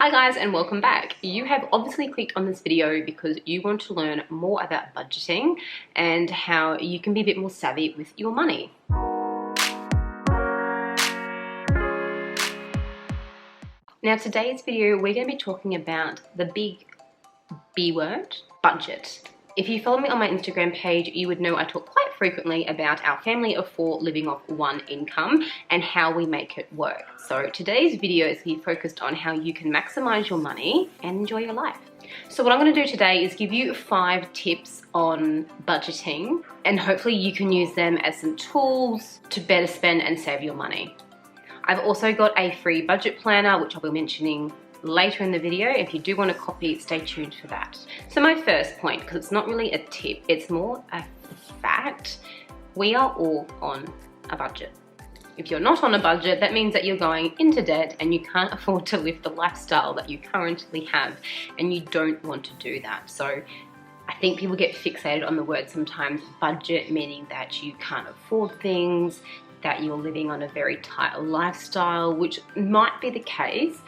Hi guys and welcome back. You have obviously clicked on this video because you want to learn more about budgeting and how you can be a bit more savvy with your money. Now today's video we're going to be talking about the big B word, budget. If you follow me on my Instagram page, you would know I talk quite frequently about our family of 4 living off one income and how we make it work. So today's video is going to be focused on how you can maximize your money and enjoy your life. So what I'm going to do today is give you 5 tips on budgeting, and hopefully you can use them as some tools to better spend and save your money. I've also got a free budget planner, which I'll be mentioning later in the video. If you do want a copy, stay tuned for that. So my first point, because it's not really a tip, it's more a fact, we are all on a budget. If you're not on a budget, that means that you're going into debt and you can't afford to live the lifestyle that you currently have, and you don't want to do that. So I think people get fixated on the word sometimes, budget, meaning that you can't afford things, that you're living on a very tight lifestyle, which might be the case,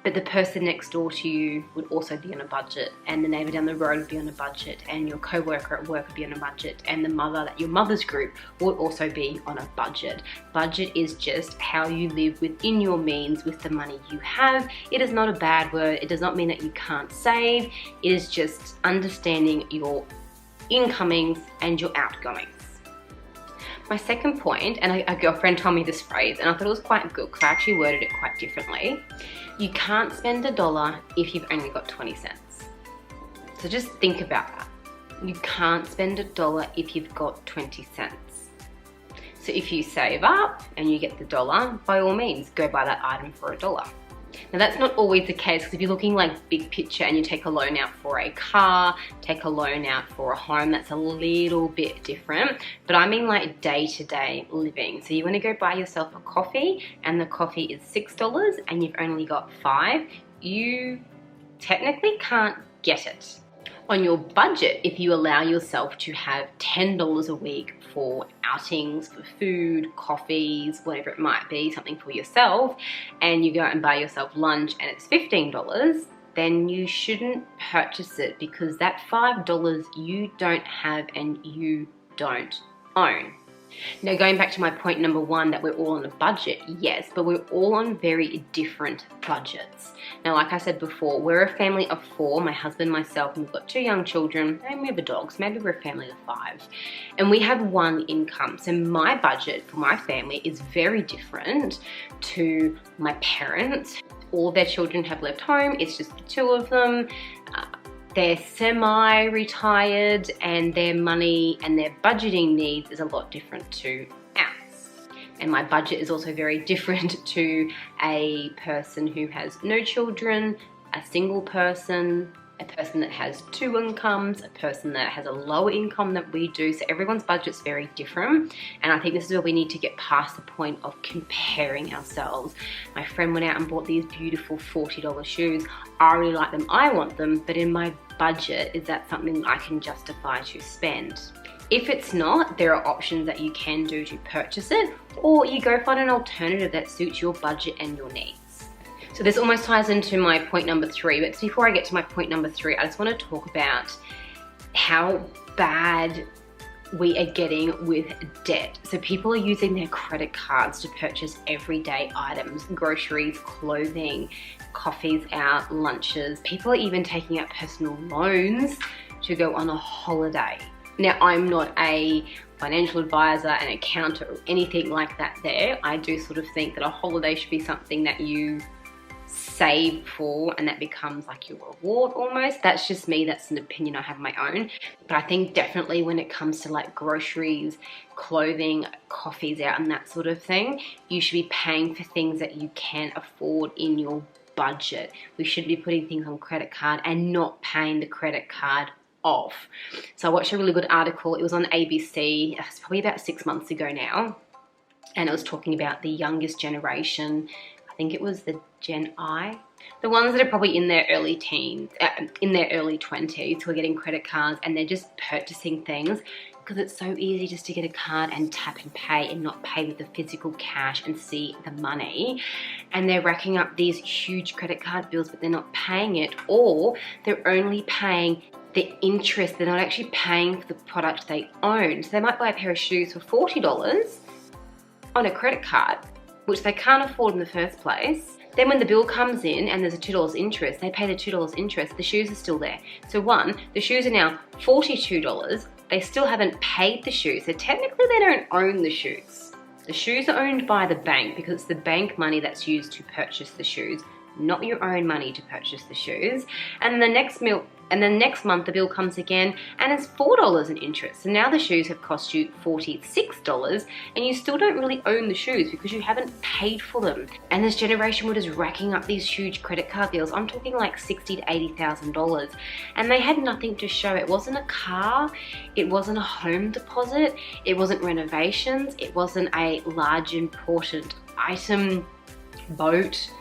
but the person next door to you would also be on a budget, and the neighbour down the road would be on a budget, and your co-worker at work would be on a budget, and the mother at your mother's group would also be on a budget. Budget is just how you live within your means with the money you have. It is not a bad word. It does not mean that you can't save. It is just understanding your incomings and your outgoings. My second point, and a girlfriend told me this phrase and I thought it was quite good because I actually worded it quite differently. You can't spend $1 if you've only got 20 cents. So just think about that. You can't spend $1 if you've got 20 cents. So if you save up and you get the $1, by all means, go buy that item for $1. Now that's not always the case, because if you're looking like big picture and you take a loan out for a car, take a loan out for a home, that's a little bit different. But I mean like day-to-day living. So you want to go buy yourself a coffee and the coffee is $6 and you've only got 5, you technically can't get it. On your budget, if you allow yourself to have $10 a week for outings, for food, coffees, whatever it might be, something for yourself, and you go out and buy yourself lunch and it's $15, then you shouldn't purchase it, because that $5 you don't have and you don't own. Now going back to my point number 1, that we're all on a budget, yes, but we're all on very different budgets. Now like I said before, we're a family of 4, my husband, myself, and we've got 2 young children, and we have a dog, so maybe we're a family of 5. And we have 1 income, so my budget for my family is very different to my parents. All their children have left home, it's just the 2 of them. They're semi-retired, and their money and their budgeting needs is a lot different to ours. And my budget is also very different to a person who has no children, a single person, a person that has 2 incomes, a person that has a lower income than we do. So everyone's budget's very different. And I think this is where we need to get past the point of comparing ourselves. My friend went out and bought these beautiful $40 shoes. I really like them, I want them, but in my budget, is that something I can justify to spend? If it's not, there are options that you can do to purchase it, or you go find an alternative that suits your budget and your needs. So this almost ties into my point number 3, but before I get to my point number 3, I just want to talk about how bad we are getting with debt. So people are using their credit cards to purchase everyday items, groceries, clothing, coffees out, lunches. People are even taking out personal loans to go on a holiday. Now, I'm not a financial advisor, an accountant, or anything like that there. I do sort of think that a holiday should be something that you save for, and that becomes like your reward almost. That's just me, that's an opinion I have my own. But I think definitely when it comes to like groceries, clothing, coffees out and that sort of thing, you should be paying for things that you can afford in your budget. We should be putting things on credit card and not paying the credit card off. So I watched a really good article, it was on ABC, it's probably about 6 months ago now, and it was talking about the youngest generation. I think it was the Gen I, the ones that are probably in their early teens, in their early 20s, who are getting credit cards and they're just purchasing things because it's so easy just to get a card and tap and pay and not pay with the physical cash and see the money. And they're racking up these huge credit card bills, but they're not paying it, or they're only paying the interest. They're not actually paying for the product they own. So they might buy a pair of shoes for $40 on a credit card, which they can't afford in the first place. Then when the bill comes in and there's a $2 interest, they pay the $2 interest, the shoes are still there. So one, the shoes are now $42, they still haven't paid the shoes, so technically they don't own the shoes. The shoes are owned by the bank because it's the bank money that's used to purchase the shoes, not your own money to purchase the shoes. And the next month the bill comes again and it's $4 in interest. So now the shoes have cost you $46 and you still don't really own the shoes because you haven't paid for them. And this generation were just racking up these huge credit card bills. I'm talking like $60,000 to $80,000. And they had nothing to show. It wasn't a car, it wasn't a home deposit, it wasn't renovations, it wasn't a large important item, boat.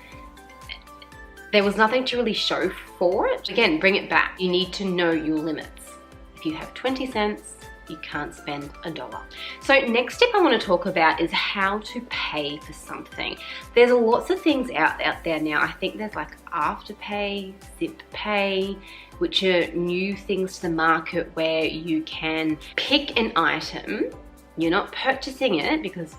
There was nothing to really show for it. Again, bring it back. You need to know your limits. If you have 20 cents, you can't spend $1. So next tip I want to talk about is how to pay for something. There's lots of things out there now. I think there's like Afterpay, Zip Pay, which are new things to the market where you can pick an item. You're not purchasing it because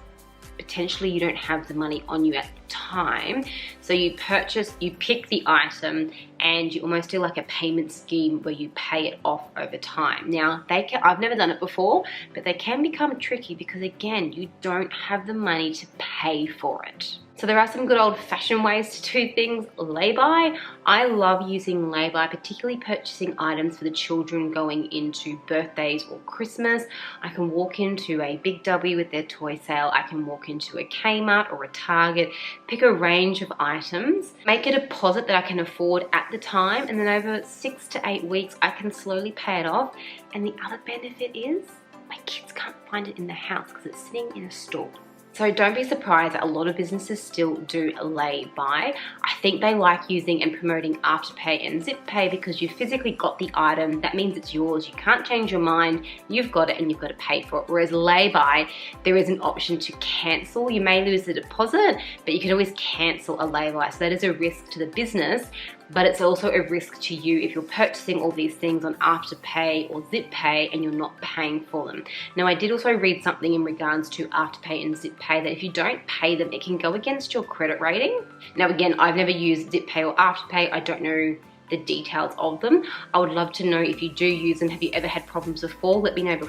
potentially you don't have the money on you at the time. So you pick the item and you almost do like a payment scheme where you pay it off over time. Now, I've never done it before, but they can become tricky because again, you don't have the money to pay for it. So there are some good old-fashioned ways to do things. Lay-by. I love using lay-by, particularly purchasing items for the children going into birthdays or Christmas. I can walk into a Big W with their toy sale. I can walk into a Kmart or a Target, pick a range of items, make a deposit that I can afford at the time, and then over 6 to 8 weeks, I can slowly pay it off. And the other benefit is my kids can't find it in the house because it's sitting in a store. So don't be surprised that a lot of businesses still do lay-by. I think they like using and promoting Afterpay and Zip Pay because you've physically got the item. That means it's yours. You can't change your mind. You've got it and you've got to pay for it. Whereas lay-by, there is an option to cancel. You may lose the deposit, but you can always cancel a lay-by. So that is a risk to the business, but it's also a risk to you if you're purchasing all these things on Afterpay or Zip Pay and you're not paying for them. Now, I did also read something in regards to Afterpay and Zip Pay that if you don't pay them, it can go against your credit rating. Now, again, I've never used Zip Pay or Afterpay. I don't know the details of them. I would love to know if you do use them. Have you ever had problems before? Let me know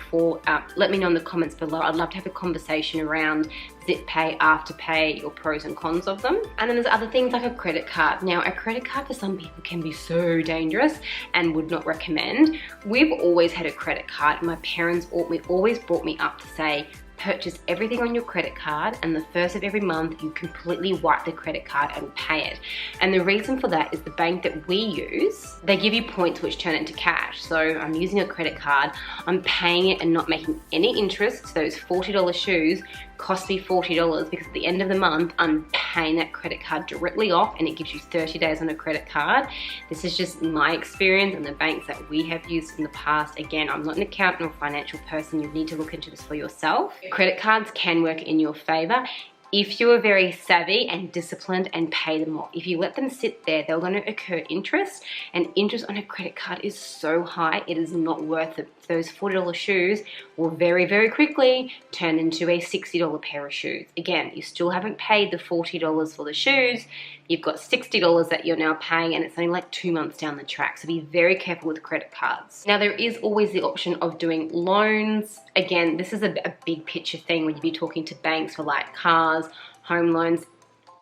let me know in the comments below. I'd love to have a conversation around Zip Pay, Afterpay, your pros and cons of them. And then there's other things like a credit card. Now, a credit card for some people can be so dangerous and would not recommend. We've always had a credit card and my parents always brought me up to say, purchase everything on your credit card and the first of every month you completely wipe the credit card and pay it. And the reason for that is the bank that we use, they give you points which turn into cash. So I'm using a credit card, I'm paying it and not making any interest. So those $40 shoes cost me $40 because at the end of the month I'm paying that credit card directly off and it gives you 30 days on a credit card. This is just my experience and the banks that we have used in the past. Again, I'm not an accountant or financial person. You need to look into this for yourself. Credit cards can work in your favor if you are very savvy and disciplined and pay them off. If you let them sit there, they're going to incur interest, and interest on a credit card is so high, it is not worth it. Those $40 shoes will very, very quickly turn into a $60 pair of shoes. Again, you still haven't paid the $40 for the shoes. You've got $60 that you're now paying and it's only like 2 months down the track. So be very careful with credit cards. Now, there is always the option of doing loans. Again, this is a big picture thing when you be talking to banks for like cars, home loans.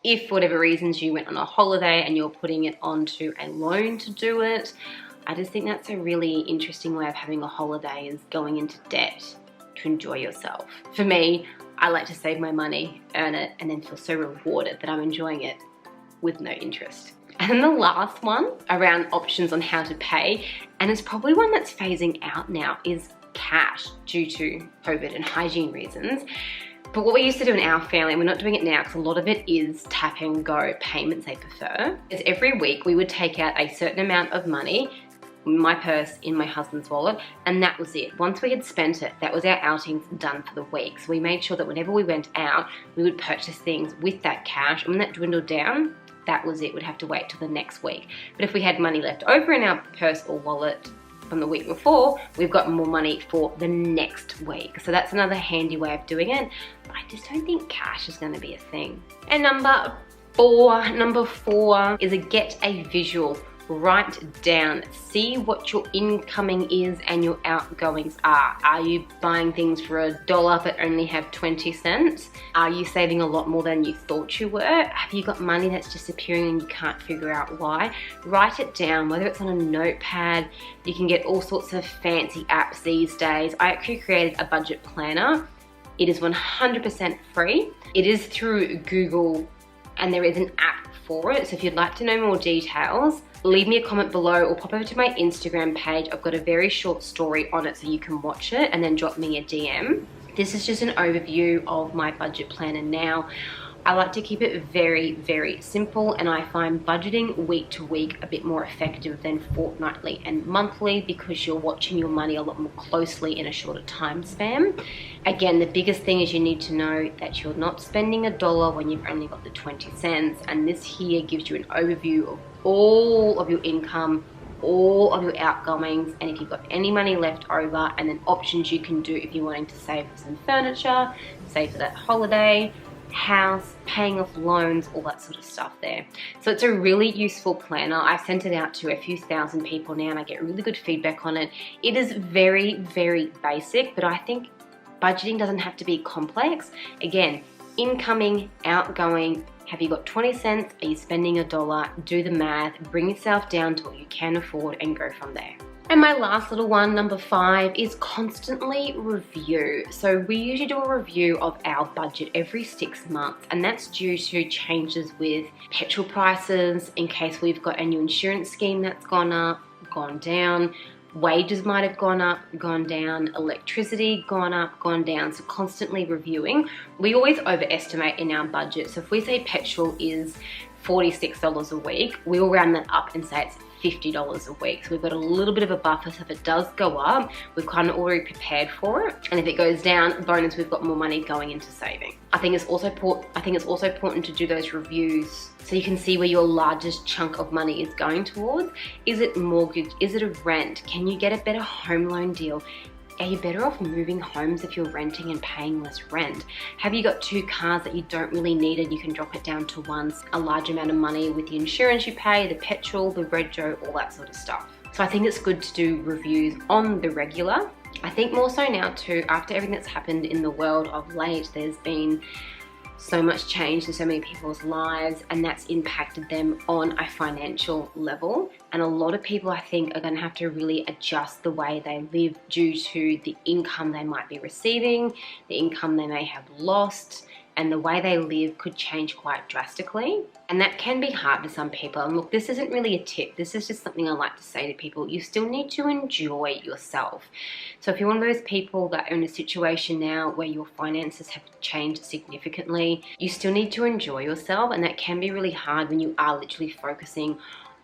If for whatever reasons you went on a holiday and you're putting it onto a loan to do it, I just think that's a really interesting way of having a holiday, is going into debt to enjoy yourself. For me, I like to save my money, earn it, and then feel so rewarded that I'm enjoying it with no interest. And then the last one around options on how to pay, and it's probably one that's phasing out now, is cash due to COVID and hygiene reasons. But what we used to do in our family, and we're not doing it now because a lot of it is tap and go payments they prefer, is every week we would take out a certain amount of money. my purse, in my husband's wallet, and that was it. Once we had spent it, that was our outings done for the week. So we made sure that whenever we went out, we would purchase things with that cash, and when that dwindled down, that was it. We'd have to wait till the next week. But if we had money left over in our purse or wallet from the week before, we've got more money for the next week. So that's another handy way of doing it. But I just don't think cash is going to be a thing. And number four is get a visual. Write down, see what your incoming is and your outgoings are. Are you buying things for $1 but only have 20 cents? Are you saving a lot more than you thought you were? Have you got money that's disappearing and you can't figure out why? Write it down, whether it's on a notepad. You can get all sorts of fancy apps these days. I actually created a budget planner. It is 100% free. It is through Google and there is an app for it. So if you'd like to know more details, leave me a comment below or pop over to my Instagram page. I've got a very short story on it so you can watch it, and then drop me a DM. This is just an overview of my budget planner now. I like to keep it very, very simple, and I find budgeting week to week a bit more effective than fortnightly and monthly because you're watching your money a lot more closely in a shorter time span. Again, the biggest thing is you need to know that you're not spending $1 when you've only got the 20 cents, and this here gives you an overview of all of your income, all of your outgoings, and if you've got any money left over, and then options you can do if you're wanting to save for some furniture, save for that holiday, house, paying off loans, all that sort of stuff there. So it's a really useful planner. I've sent it out to a few thousand people now and I get really good feedback on it. It is very, very basic, but I think budgeting doesn't have to be complex. Again, incoming, outgoing, have you got 20 cents? Are you spending $1? Do the math, bring yourself down to what you can afford and go from there. And my last little one, number 5, is constantly review. So we usually do a review of our budget every 6 months, and that's due to changes with petrol prices, in case we've got a new insurance scheme that's gone up, gone down, wages might have gone up, gone down, electricity gone up, gone down. So constantly reviewing. We always overestimate in our budget. So if we say petrol is $46 a week, we'll round that up and say it's $50 a week. So we've got a little bit of a buffer, so if it does go up, we've kind of already prepared for it. And if it goes down, bonus, we've got more money going into saving. I think it's also important to do those reviews so you can see where your largest chunk of money is going towards. Is it mortgage? Is it a rent? Can you get a better home loan deal? Are you better off moving homes if you're renting and paying less rent? Have you got 2 cars that you don't really need and you can drop it down to one? A large amount of money with the insurance you pay, the petrol, the rego, all that sort of stuff. So I think it's good to do reviews on the regular. I think more so now too, after everything that's happened in the world of late, there's been so much change in so many people's lives, and that's impacted them on a financial level. And a lot of people, I think, are going to have to really adjust the way they live due to the income they might be receiving, the income they may have lost, and the way they live could change quite drastically. And that can be hard for some people. And look, this isn't really a tip. This is just something I like to say to people. You still need to enjoy yourself. So if you're one of those people that are in a situation now where your finances have changed significantly, you still need to enjoy yourself. And that can be really hard when you are literally focusing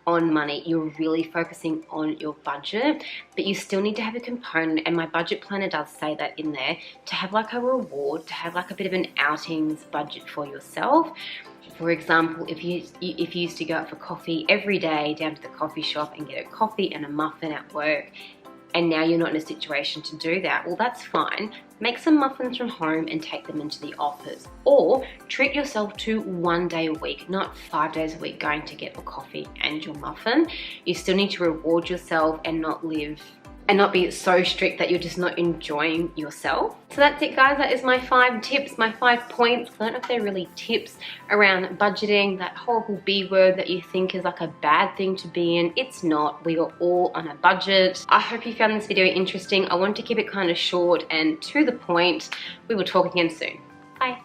on money. You're really focusing on your budget, but you still need to have a component, and my budget planner does say that in there, to have like a reward, to have like a bit of an outings budget for yourself. For example, if you used to go out for coffee every day down to the coffee shop and get a coffee and a muffin at work, and now you're not in a situation to do that, well, that's fine. Make some muffins from home and take them into the office. Or treat yourself to 1 day a week, not 5 days a week going to get a coffee and your muffin. You still need to reward yourself and not be so strict that you're just not enjoying yourself. So that's it, guys. That is my 5 tips, my 5 points. I don't know if they're really tips around budgeting, that horrible B word that you think is like a bad thing to be in. It's not. We are all on a budget. I hope you found this video interesting. I wanted to keep it kind of short and to the point. We will talk again soon. Bye.